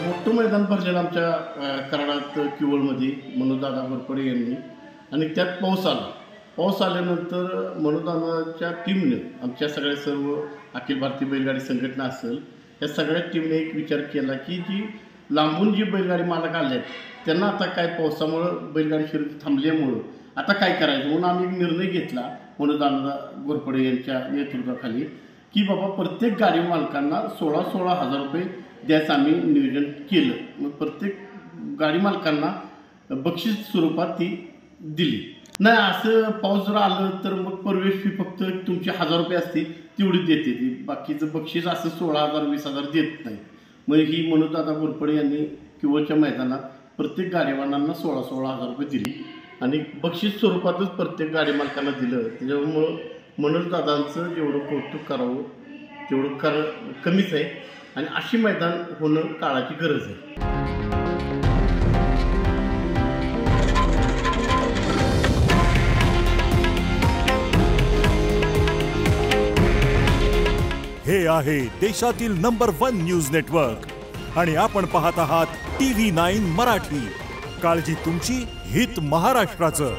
मोठं मैदान भरलेलं आमच्या कराडात किवळमध्ये मनोजदादा घोरपडे यांनी आणि त्यात पाऊस आल्यानंतर मनोजदादाच्या टीमने आमच्या सगळ्या सर्व अखिल भारतीय बैलगाडी संघटना असेल या सगळ्या टीमने एक विचार केला की जी लांबून जी बैलगाडी मालक आले आहेत त्यांना आता काय पावसामुळं बैलगाडी शर्यती थांबल्यामुळं आता काय करायचं म्हणून आम्ही एक निर्णय घेतला मनोजदादा घोरपडे यांच्या नेतृत्वाखाली की बाबा प्रत्येक गाडी मालकांना 16,000 रुपये द्यायचं आम्ही नियोजन केलं. मग प्रत्येक गाडी मालकांना बक्षीस स्वरूपात ती दिली. नाही असं पाऊस जर आलं तर मग प्रवेश फी फक्त तुमची 1,000 रुपये असते तेवढीच देते ती, बाकीचं बक्षीस असं 16,000 20,000 देत नाही. मग ही मनोजदादा घोरपडे यांनी किवळच्या मैदानात प्रत्येक गाडीवानांना 16,000 रुपये दिली आणि बक्षीस स्वरूपातच प्रत्येक गाडी मालकांना दिलं. त्याच्यामुळं मनोजदादांचं जेवढं कौतुक करावं तेवढं कमीच आहे आणि अशी मैदान होणं काळाची गरज आहे. हे आहे देशातील नंबर 1 न्यूज नेटवर्क आणि आपण पाहत आहात TV9 मराठी. काळजी तुमची, हित महाराष्ट्राचं.